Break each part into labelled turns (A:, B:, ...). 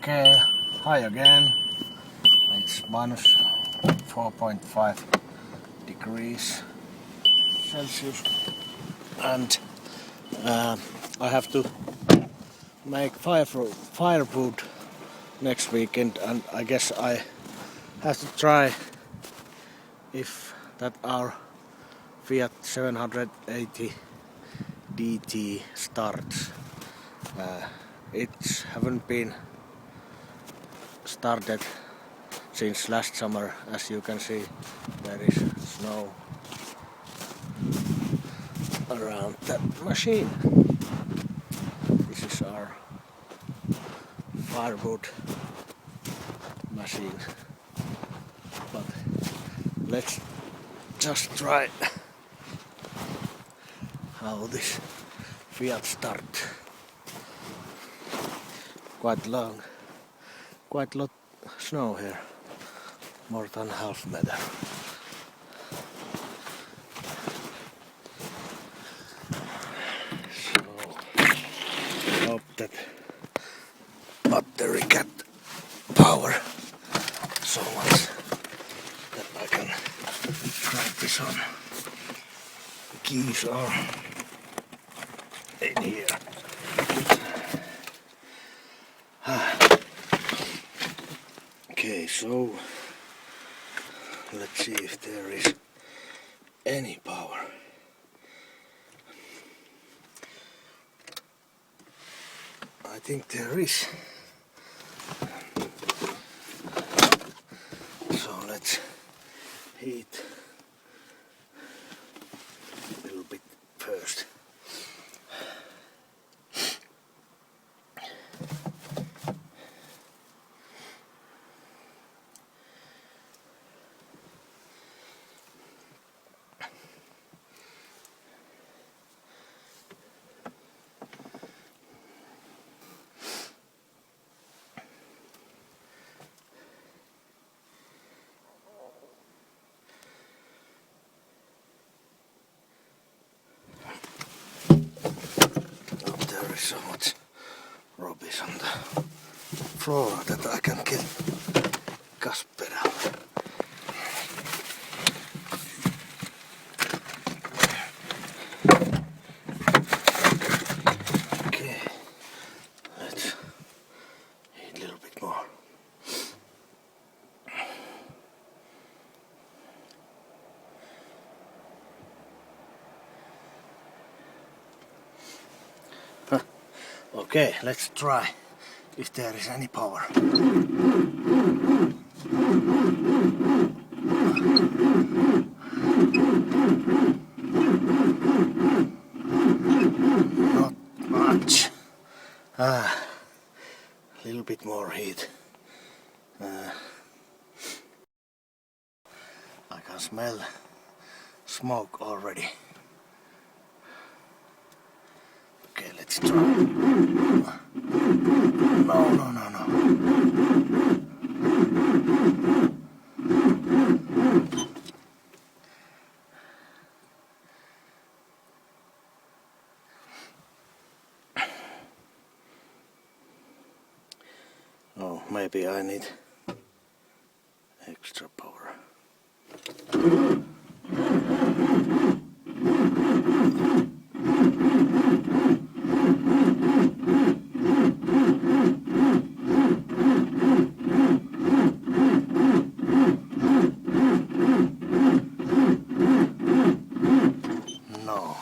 A: Okay, hi again. It's minus 4.5 degrees Celsius, and I have to make firewood next weekend, and I guess I have to try if that our Fiat 780 DT starts. It haven't been started since last summer. As you can see, there is snow around that machine. This is our firewood machine, but let's just try how this Fiat start. Quite lot snow here, more than half meter. So hope that battery get power so much that I can drive this on. The keys are in here. Okay, so let's see if there is any power. I think there is. So let's heat a little bit first. There is so much rubbish on the floor that I can get gas pedal. Okay, let's heat a little bit more. Okay, let's try if there is any power. Not much. A little bit more heat. I can smell smoke already. Okay, let's try. No. Oh, maybe I need extra power. No.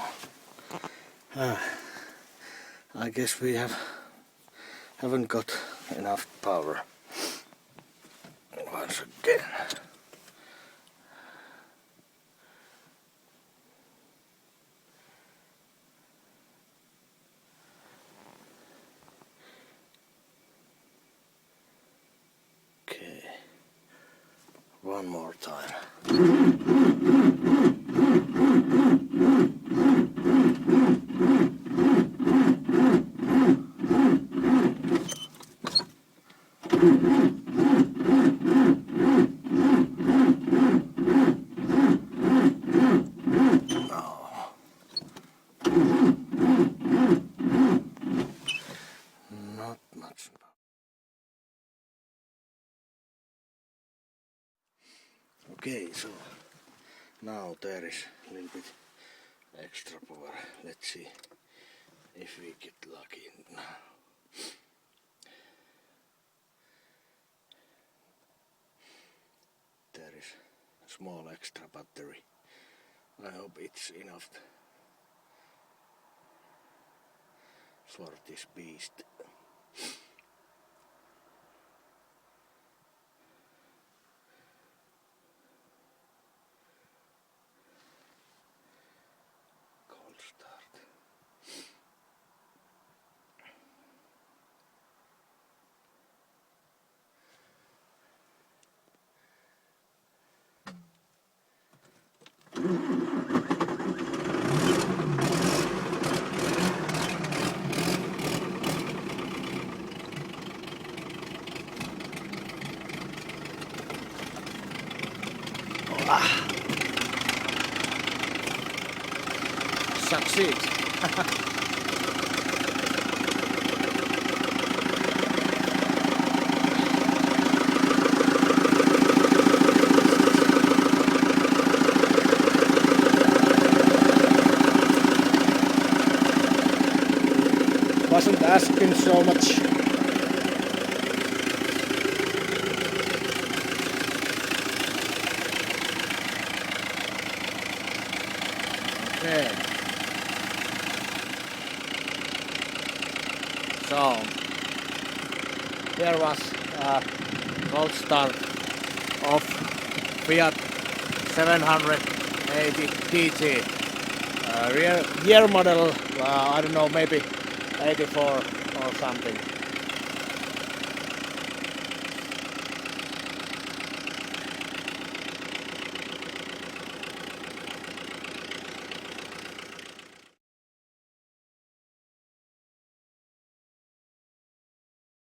A: I guess we haven't got enough power. Once again. Okay. One more time. Not much. Okay, so now there is a little bit extra power. Let's see if we get lucky now. There is a small extra battery. I hope it's enough for this beast. Cold start. Succeed. Wasn't asking so much. Okay. So here was a cold start of Fiat 780 DT. Year model, I don't know, maybe 84 or something.